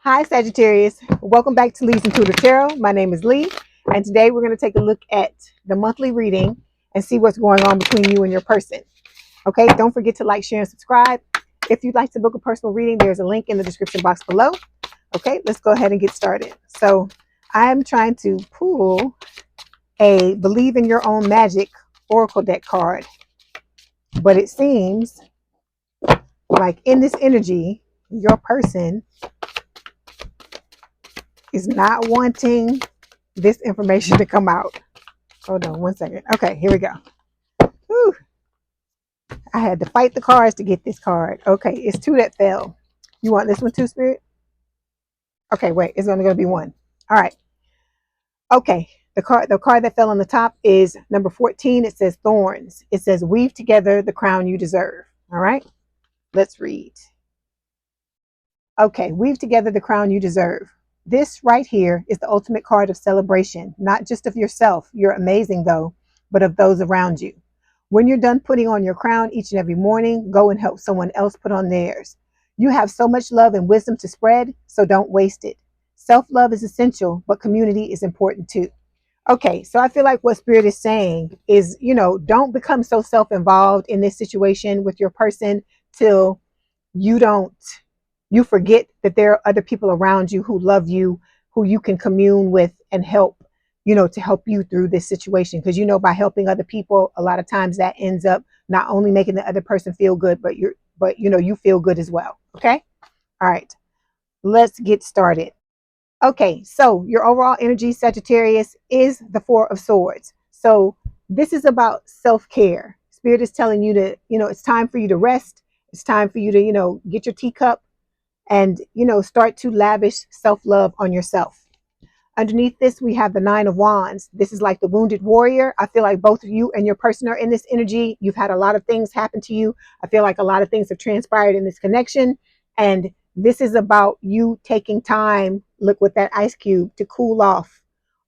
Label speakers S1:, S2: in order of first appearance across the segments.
S1: Hi, Sagittarius. Welcome back to Leigh's Intuitive Tarot. My name is Leigh, and today we're going to take a look at the monthly reading and see what's going on between you and your person. Okay, don't forget to like, share, and subscribe. If you'd like to book a personal reading, there's a link in the description box below. Okay, let's go ahead and get started. So I'm trying to pull a Believe in Your Own Magic Oracle deck card, but it seems like in this energy, your person is not wanting this information to come out. Hold on one second. Okay, here we go. Whew. I had to fight the cards to get this card. Okay, it's two that fell. You want this one too, Spirit? Okay, wait, it's only going to be one. All right. Okay, the card that fell on the top is number 14. It says Thorns. It says weave together the crown you deserve. All right, let's read. Okay, weave together the crown you deserve. This right here is the ultimate card of celebration, not just of yourself. You're amazing though, but of those around you. When you're done putting on your crown each and every morning, go and help someone else put on theirs. You have so much love and wisdom to spread, so don't waste it. Self-love is essential, but community is important too. Okay, so I feel like what Spirit is saying is, don't become so self-involved in this situation with your person till you forget that there are other people around you who love you, who you can commune with and help, to help you through this situation. Because, by helping other people, a lot of times that ends up not only making the other person feel good, but you feel good as well. Okay. All right. Let's get started. Okay. So your overall energy, Sagittarius, is the Four of Swords. So this is about self-care. Spirit is telling you to, it's time for you to rest. It's time for you to, get your teacup and start to lavish self-love on yourself. Underneath this, we have the Nine of Wands. This is like the wounded warrior. I feel like both of you and your person are in this energy. You've had a lot of things happen to you. I feel like a lot of things have transpired in this connection, and this is about you taking time, look, with that ice cube, to cool off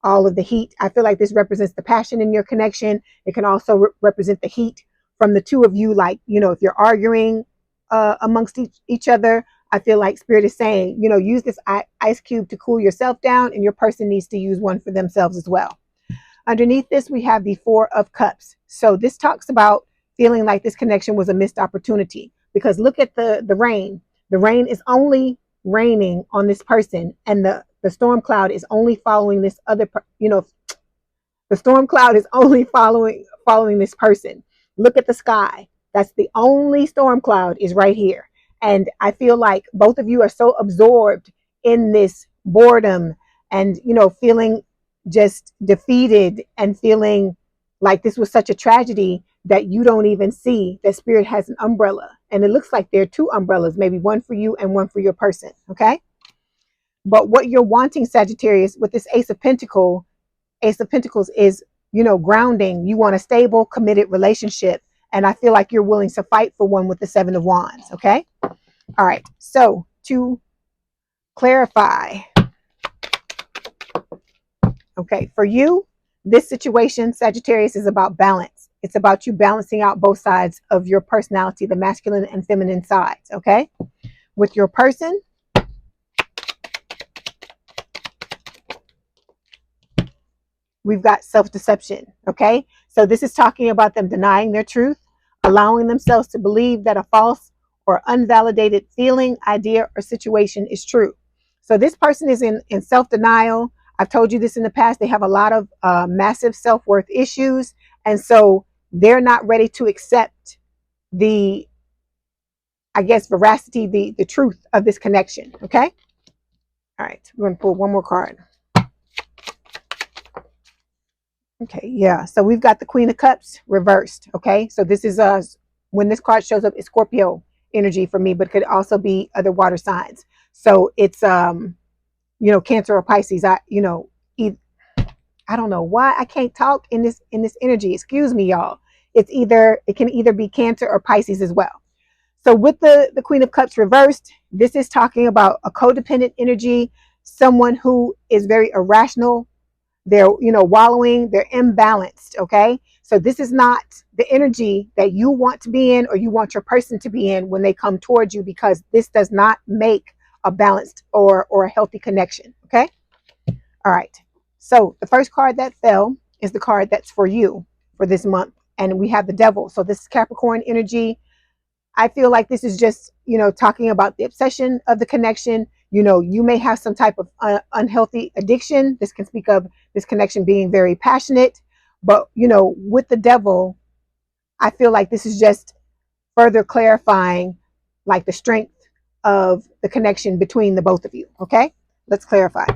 S1: all of the heat. I feel like this represents the passion in your connection. It can also represent the heat from the two of you, like, if you're arguing amongst each other. I feel like Spirit is saying, use this ice cube to cool yourself down, and your person needs to use one for themselves as well. Underneath this, we have the Four of Cups. So this talks about feeling like this connection was a missed opportunity, because look at the rain. The rain is only raining on this person, and the storm cloud is only following this other, the storm cloud is only following this person. Look at the sky. That's the only storm cloud is right here. And I feel like both of you are so absorbed in this boredom and, feeling just defeated and feeling like this was such a tragedy that you don't even see that Spirit has an umbrella. And it looks like there are two umbrellas, maybe one for you and one for your person. Okay. But what you're wanting, Sagittarius, with this Ace of Pentacles is, grounding. You want a stable, committed relationship. And I feel like you're willing to fight for one with the Seven of Wands. Okay. All right. So to clarify, okay, for you, this situation, Sagittarius, is about balance. It's about you balancing out both sides of your personality, the masculine and feminine sides. Okay. With your person, we've got self-deception. Okay. So this is talking about them denying their truth, allowing themselves to believe that a false or unvalidated feeling, idea, or situation is true. So this person is in self-denial. I've told you this in the past. They have a lot of massive self-worth issues. And so they're not ready to accept the, veracity, the truth of this connection. Okay. All right. We're going to pull one more card. Okay. Yeah. So we've got the Queen of Cups reversed. Okay. So this is when this card shows up, it's Scorpio energy for me, but it could also be other water signs. So it's Cancer or Pisces. I don't know why I can't talk in this energy. Excuse me, y'all. It can either be Cancer or Pisces as well. So with the Queen of Cups reversed, this is talking about a codependent energy, someone who is very irrational. They're wallowing, they're imbalanced. Okay. So this is not the energy that you want to be in or you want your person to be in when they come towards you, because this does not make a balanced or a healthy connection. Okay. All right. So the first card that fell is the card that's for you for this month. And we have the devil. So this is Capricorn energy. I feel like this is just, talking about the obsession of the connection. You may have some type of unhealthy addiction. This can speak of this connection being very passionate. But, with the devil, I feel like this is just further clarifying like the strength of the connection between the both of you. Okay, let's clarify.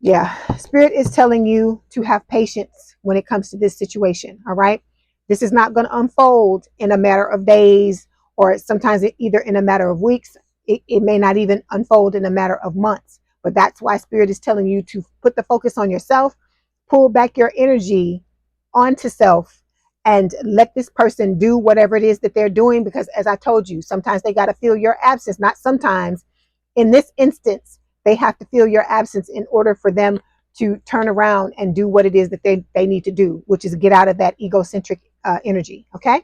S1: Yeah, Spirit is telling you to have patience when it comes to this situation. All right, this is not going to unfold in a matter of days, or sometimes either in a matter of weeks. It may not even unfold in a matter of months. But that's why Spirit is telling you to put the focus on yourself, pull back your energy onto self, and let this person do whatever it is that they're doing. Because as I told you, sometimes they got to feel your absence. Not sometimes. In this instance, they have to feel your absence in order for them to turn around and do what it is that they need to do, which is get out of that egocentric energy. Okay.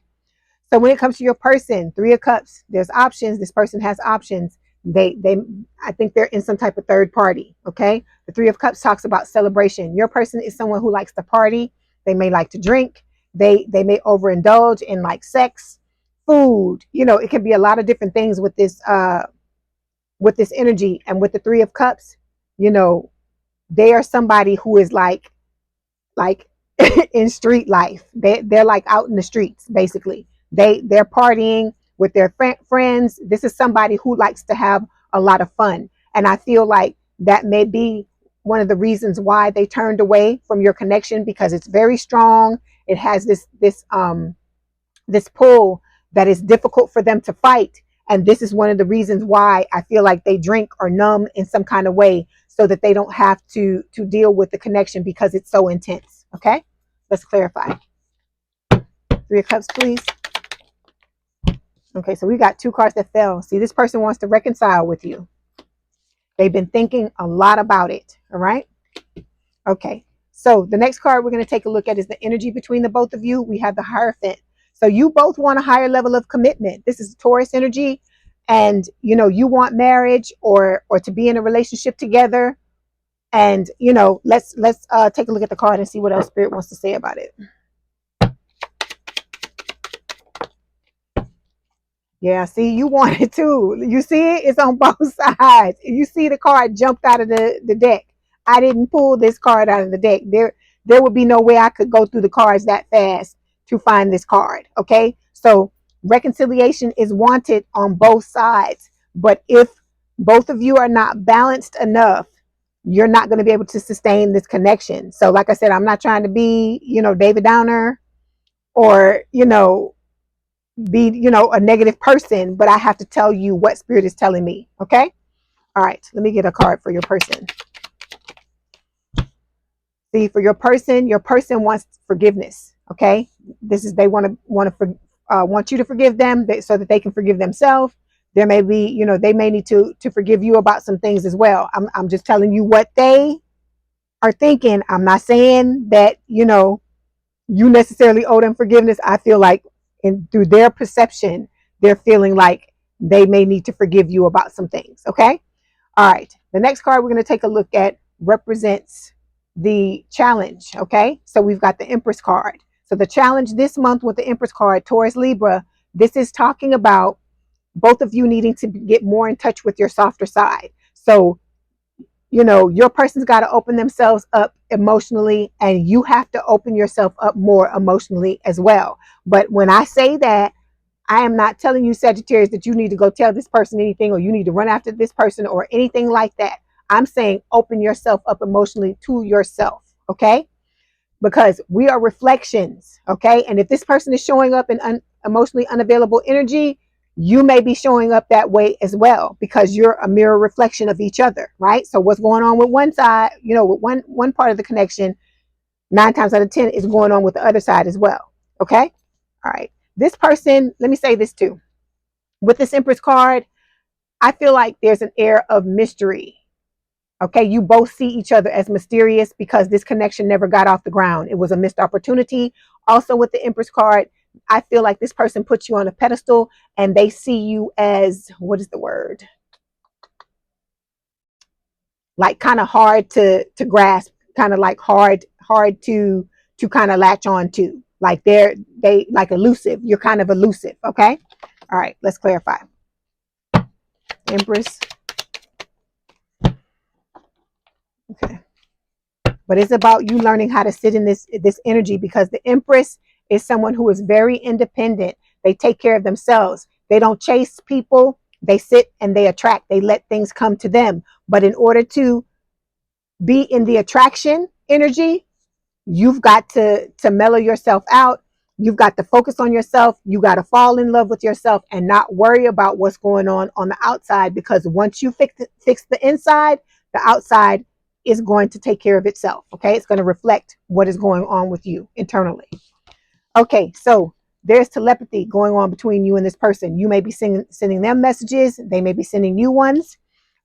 S1: So when it comes to your person, 3 of Cups, there's options. This person has options. I think they're in some type of third party. Okay. The 3 of Cups talks about celebration. Your person is someone who likes to party. They may like to drink. They may overindulge in like sex, food. It can be a lot of different things with this energy. And with the 3 of Cups, they are somebody who is like in street life. They're like out in the streets, basically. They're partying with their friends. This is somebody who likes to have a lot of fun. And I feel like that may be one of the reasons why they turned away from your connection, because it's very strong. It has this pull that is difficult for them to fight. And this is one of the reasons why I feel like they drink or numb in some kind of way, so that they don't have to deal with the connection, because it's so intense. Okay, let's clarify. 3 of Cups, please. Okay, so we got 2 cards that fell. See, this person wants to reconcile with you. They've been thinking a lot about it. All right. Okay, so the next card we're going to take a look at is the energy between the both of you. We have the Hierophant. So you both want a higher level of commitment. This is Taurus energy, and you want marriage or to be in a relationship together. And let's take a look at the card and see what else Spirit wants to say about it. Yeah, see, you want it too. You see it? It's on both sides. You see the card jumped out of the deck. I didn't pull this card out of the deck. There would be no way I could go through the cards that fast to find this card. Okay, so reconciliation is wanted on both sides. But if both of you are not balanced enough, you're not going to be able to sustain this connection. So like I said, I'm not trying to be, David Downer, or, be, a negative person, but I have to tell you what Spirit is telling me. Okay. All right. Let me get a card for your person. See, for your person wants forgiveness. Okay. They want you to forgive them, so that they can forgive themselves. There may be, they may need to forgive you about some things as well. I'm just telling you what they are thinking. I'm not saying that, you necessarily owe them forgiveness. I feel like through their perception, they're feeling like they may need to forgive you about some things. Okay. All right. The next card we're going to take a look at represents the challenge. Okay. So we've got the Empress card. So the challenge this month with the Empress card, Taurus, Libra, this is talking about both of you needing to get more in touch with your softer side. So, your person's got to open themselves up emotionally, and you have to open yourself up more emotionally as well. But when I say that, I am not telling you, Sagittarius, that you need to go tell this person anything, or you need to run after this person or anything like that. I'm saying open yourself up emotionally to yourself. Okay. Because we are reflections. Okay. And if this person is showing up in emotionally unavailable energy, you may be showing up that way as well, because you're a mirror reflection of each other, right? So what's going on with one side, with one part of the connection, 9 times out of 10 is going on with the other side as well. Okay. All right. This person, let me say this too. With this Empress card, I feel like there's an air of mystery. Okay. You both see each other as mysterious, because this connection never got off the ground. It was a missed opportunity. Also with the Empress card, I feel like this person puts you on a pedestal and they see you as, what is the word? Like kind of hard to grasp, kind of like hard to kind of latch on to. Like they like elusive. You're kind of elusive, okay? All right, let's clarify. Empress. Okay. But it's about you learning how to sit in this energy, because the Empress is someone who is very independent. They take care of themselves. They don't chase people. They sit and they attract. They let things come to them. But in order to be in the attraction energy, you've got to mellow yourself out. You've got to focus on yourself. You got to fall in love with yourself and not worry about what's going on the outside, because once you fix the inside, the outside is going to take care of itself. Okay, it's going to reflect what is going on with you internally. Okay, so there's telepathy going on between you and this person. You may be sending them messages. They may be sending you ones.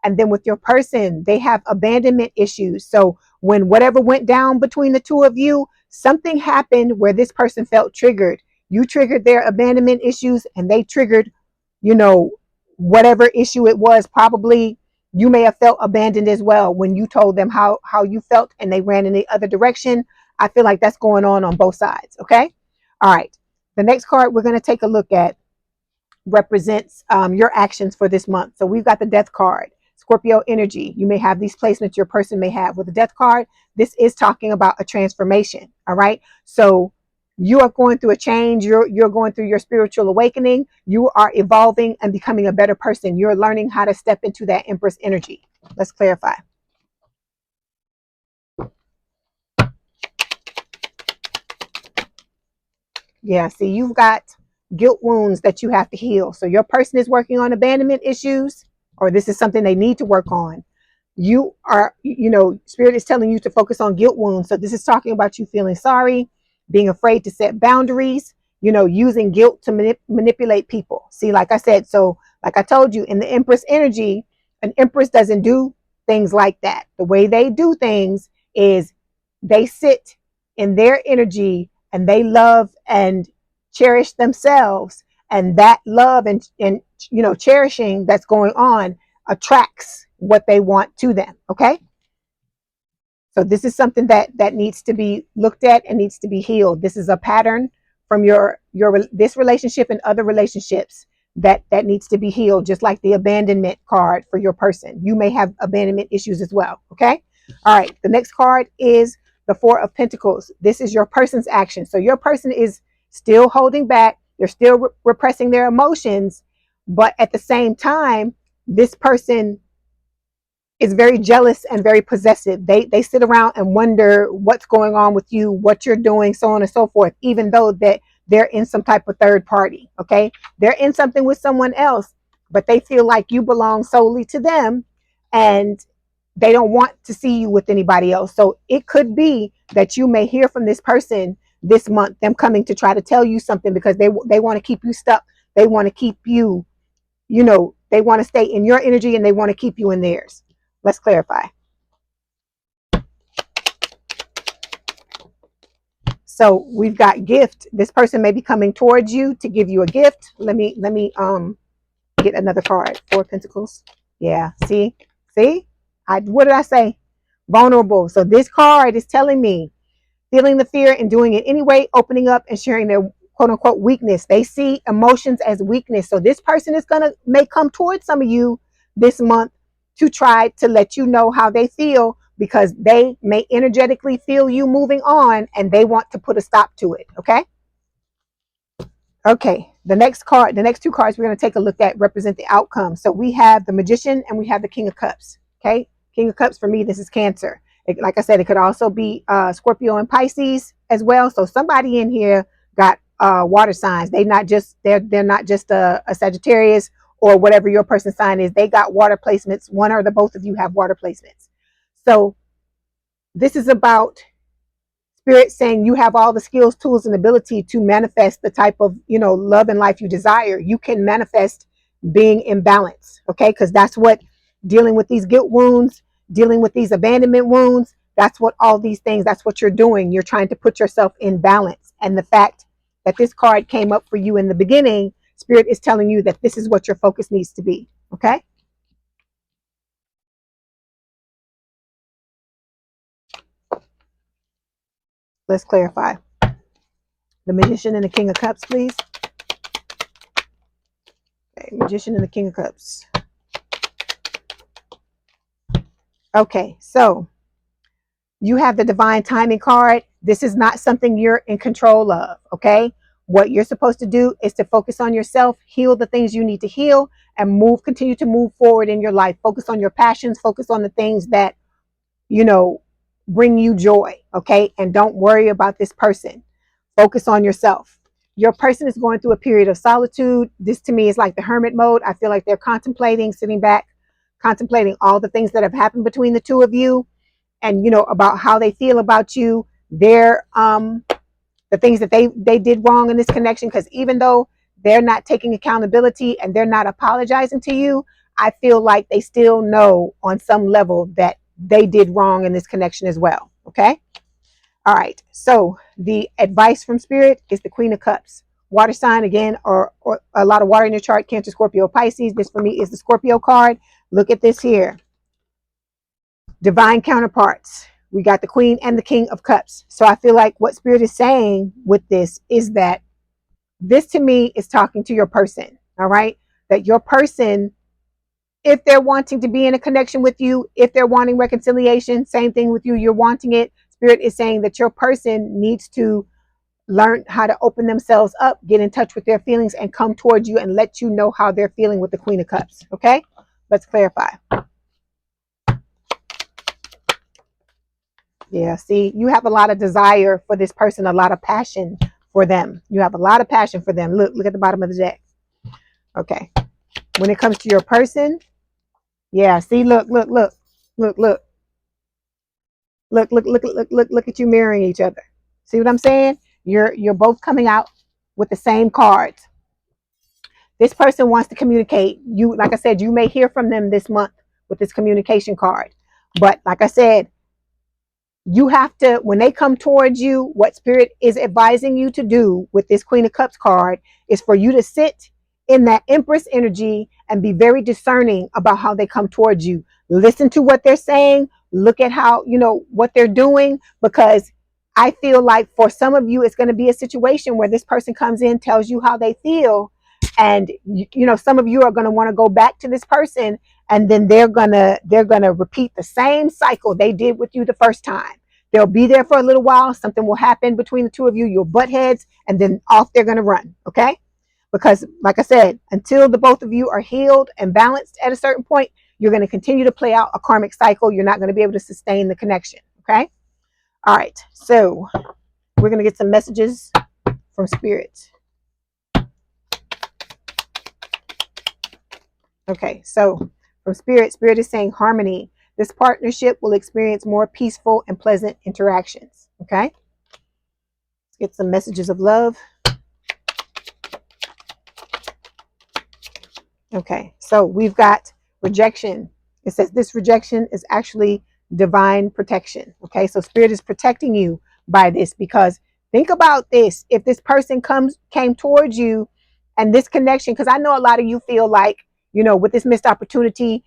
S1: And then with your person, they have abandonment issues. So when whatever went down between the two of you, something happened where this person felt triggered. You triggered their abandonment issues and they triggered, whatever issue it was. Probably you may have felt abandoned as well when you told them how you felt and they ran in the other direction. I feel like that's going on both sides. Okay. All right. The next card we're going to take a look at represents your actions for this month. So we've got the Death card. Scorpio energy. You may have these placements your person may have. With the Death card, this is talking about a transformation. All right. So you are going through a change. You're going through your spiritual awakening. You are evolving and becoming a better person. You're learning how to step into that Empress energy. Let's clarify. Yeah, see, you've got guilt wounds that you have to heal. So your person is working on abandonment issues, or this is something they need to work on. You are, Spirit is telling you to focus on guilt wounds. So this is talking about you feeling sorry, being afraid to set boundaries, using guilt to manipulate people. See, like I said, so like I told you, in the Empress energy, an Empress doesn't do things like that. The way they do things is they sit in their energy and they love and cherish themselves. And that love and cherishing that's going on attracts what they want to them. Okay. So this is something that needs to be looked at and needs to be healed. This is a pattern from this relationship and other relationships that needs to be healed, just like the abandonment card for your person. You may have abandonment issues as well. Okay. All right. The next card is the Four of Pentacles. This is your person's action. So your person is still holding back. They're still repressing their emotions. But at the same time, this person is very jealous and very possessive. They sit around and wonder what's going on with you, what you're doing, so on and so forth, even though that they're in some type of third party. Okay. They're in something with someone else, but they feel like you belong solely to them and they don't want to see you with anybody else. So it could be that you may hear from this person this month, them coming to try to tell you something because they want to keep you stuck. They want to keep you, they want to stay in your energy and they want to keep you in theirs. Let's clarify. So we've got gift. This person may be coming towards you to give you a gift. Let me get another card. Four of Pentacles. Yeah. See. What did I say? Vulnerable. So this card is telling me feeling the fear and doing it anyway, opening up and sharing their quote unquote weakness. They see emotions as weakness. So this person is may come towards some of you this month to try to let you know how they feel, because they may energetically feel you moving on and they want to put a stop to it. Okay. Okay. The next two cards we're going to take a look at represent the outcome. So we have the Magician and we have the King of Cups. Okay. King of Cups, for me, this is Cancer. Like I said, it could also be Scorpio and Pisces as well. So somebody in here got water signs. They're not just a Sagittarius or whatever your person's sign is. They got water placements. One or the both of you have water placements. So this is about Spirit saying you have all the skills, tools, and ability to manifest the type of love and life you desire. You can manifest being in balance. Okay, because that's what dealing with these guilt wounds, dealing with these abandonment wounds, that's what all these things, that's what you're doing. You're trying to put yourself in balance. And the fact that this card came up for you in the beginning, Spirit is telling you that this is what your focus needs to be. Okay? Let's clarify. The Magician and the King of Cups, please. Okay, Magician and the King of Cups. Okay, so you have the Divine Timing card. This is not something you're in control of, okay? What you're supposed to do is to focus on yourself, heal the things you need to heal, and continue to move forward in your life. Focus on your passions, focus on the things that, bring you joy, okay? And don't worry about this person. Focus on yourself. Your person is going through a period of solitude. This to me is like the hermit mode. I feel like they're contemplating, sitting back, contemplating all the things that have happened between the two of you, and about how they feel about you, their the things that they did wrong in this connection. Because even though they're not taking accountability and they're not apologizing to you, I feel like they still know on some level that they did wrong in this connection as well. Okay. All right. So the advice from Spirit is the Queen of Cups. Water sign again, or a lot of water in your chart, Cancer, Scorpio, Pisces. This for me is the Scorpio card. Look at this here. Divine counterparts. We got the Queen and the King of Cups. So I feel like what Spirit is saying with this is that this to me is talking to your person. All right. That your person, if they're wanting to be in a connection with you, if they're wanting reconciliation, same thing with you, you're wanting it. Spirit is saying that your person needs to learn how to open themselves up, get in touch with their feelings, and come towards you and let you know how they're feeling with the Queen of Cups. Okay, let's clarify. Yeah, see, you have a lot of desire for this person, a lot of passion for them. You have a lot of passion for them. Look at the bottom of the deck. Okay, when it comes to your person, yeah, see, look at you mirroring each other. See what I'm saying? You're both coming out with the same cards. This person wants to communicate. You, like I said, you may hear from them this month with this communication card. But like I said, you have to, when they come towards you, what Spirit is advising you to do with this Queen of Cups card is for you to sit in that Empress energy and be very discerning about how they come towards you. Listen to what they're saying. Look at how, what they're doing, because I feel like for some of you, it's going to be a situation where this person comes in, tells you how they feel. And, some of you are going to want to go back to this person, and then they're gonna repeat the same cycle they did with you the first time. They'll be there for a little while. Something will happen between the two of you. You'll butt heads, and then off they're gonna run. Okay? Because, like I said, until the both of you are healed and balanced at a certain point, you're going to continue to play out a karmic cycle. You're not going to be able to sustain the connection. Okay? All right. So we're going to get some messages from Spirit. Okay. So from Spirit, Spirit is saying harmony. This partnership will experience more peaceful and pleasant interactions. Okay? Let's get some messages of love. Okay, so we've got rejection. It says this rejection is actually divine protection. Okay, so Spirit is protecting you by this, because think about this. If this person came towards you and this connection, because I know a lot of you feel like, with this missed opportunity,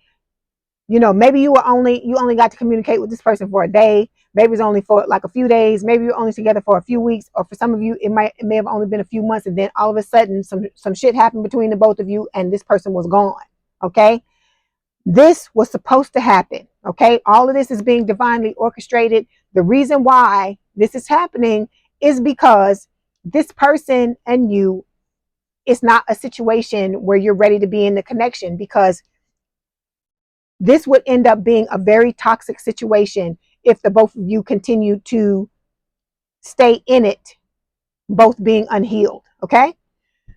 S1: maybe you only got to communicate with this person for a day. Maybe it's only for like a few days. Maybe you're only together for a few weeks, or for some of you, it may have only been a few months, and then all of a sudden some shit happened between the both of you, and this person was gone. Okay, this was supposed to happen. Okay, all of this is being divinely orchestrated. The reason why this is happening is because this person and you, it's not a situation where you're ready to be in the connection, because this would end up being a very toxic situation if the both of you continue to stay in it, both being unhealed. Okay,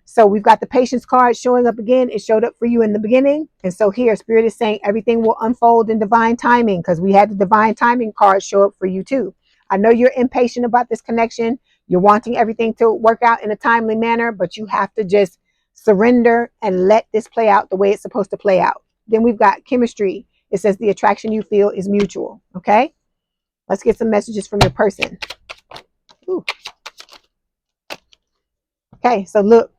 S1: so we've got the patience card showing up again. It showed up for you in the beginning, and so here Spirit is saying everything will unfold in divine timing, because we had the divine timing card show up for you too. I know you're impatient about this connection. You're wanting everything to work out in a timely manner, but you have to just surrender and let this play out the way it's supposed to play out. Then we've got chemistry. It says the attraction you feel is mutual. Okay, let's get some messages from your person. Ooh. Okay, so look,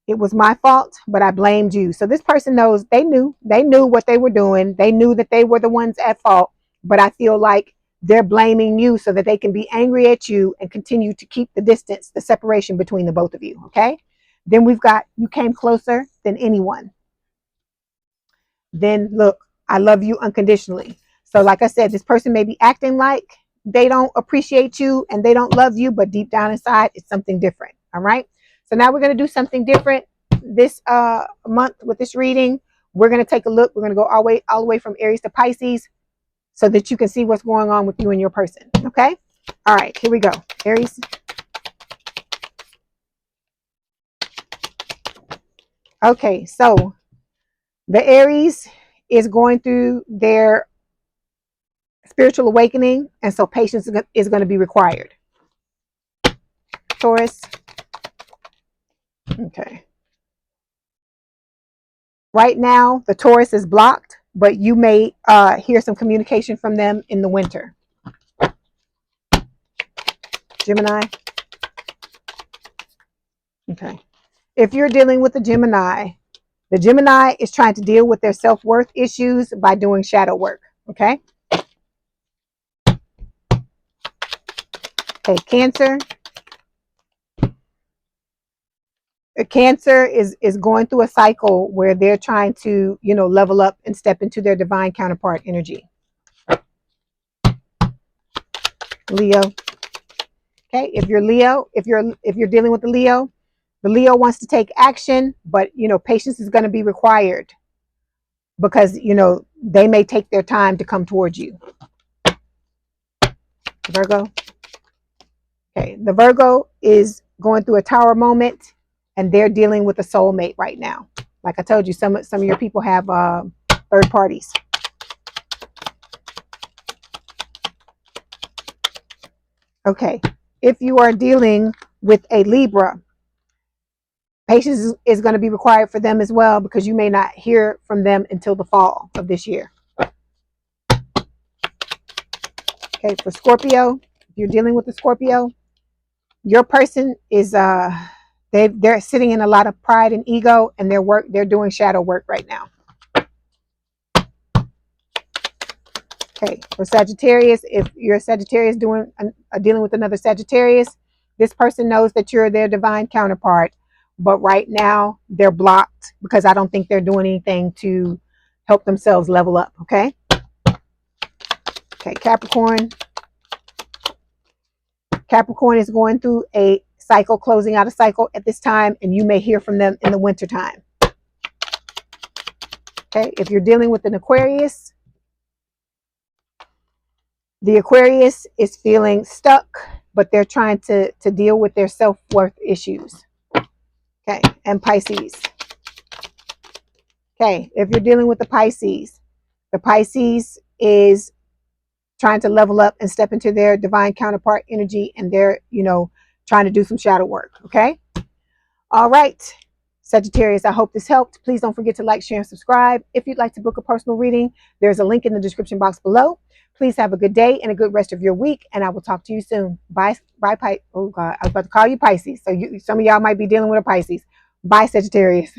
S1: it was my fault, but I blamed you. So this person knows, they knew what they were doing. They knew that they were the ones at fault, but I feel like they're blaming you so that they can be angry at you and continue to keep the distance, the separation between the both of you. Okay. Then we've got, you came closer than anyone. Then look, I love you unconditionally. So like I said, this person may be acting like they don't appreciate you and they don't love you, but deep down inside, it's something different. All right. So now we're going to do something different this month with this reading. We're going to take a look. We're going to go all the way from Aries to Pisces so that you can see what's going on with you and your person. Okay. All right, here we go. Aries. Okay, so the Aries is going through their spiritual awakening, and so patience is going to be required. Taurus. Okay. Right now, the Taurus is blocked, but you may hear some communication from them in the winter. Gemini. Okay. If you're dealing with the Gemini is trying to deal with their self-worth issues by doing shadow work. Okay. Okay, Cancer. Cancer is going through a cycle where they're trying to, level up and step into their divine counterpart energy. Leo. Okay, if you're Leo, if you're dealing with the Leo wants to take action, but patience is going to be required because they may take their time to come towards you. Virgo. Okay, the Virgo is going through a tower moment, and they're dealing with a soulmate right now. Like I told you, some of your people have third parties. Okay, if you are dealing with a Libra, patience is going to be required for them as well because you may not hear from them until the fall of this year. Okay, for Scorpio, if you're dealing with a Scorpio, your person is they're sitting in a lot of pride and ego, and they're doing shadow work right now. Okay, for Sagittarius, if you're a Sagittarius dealing with another Sagittarius, this person knows that you're their divine counterpart, but right now they're blocked because I don't think they're doing anything to help themselves level up. Okay. Okay, Capricorn. Capricorn is going through a cycle, closing out a cycle at this time, and you may hear from them in the winter time. Okay, if you're dealing with an Aquarius, the Aquarius is feeling stuck, but they're trying to deal with their self-worth issues. Okay, and Pisces. Okay, if you're dealing with the Pisces is trying to level up and step into their divine counterpart energy, and they're, trying to do some shadow work. Okay. All right, Sagittarius, I hope this helped. Please don't forget to like, share, and subscribe. If you'd like to book a personal reading, there's a link in the description box below. Please have a good day and a good rest of your week, and I will talk to you soon. Bye, Pisces. Oh God, I was about to call you Pisces. So some of y'all might be dealing with a Pisces. Bye, Sagittarius.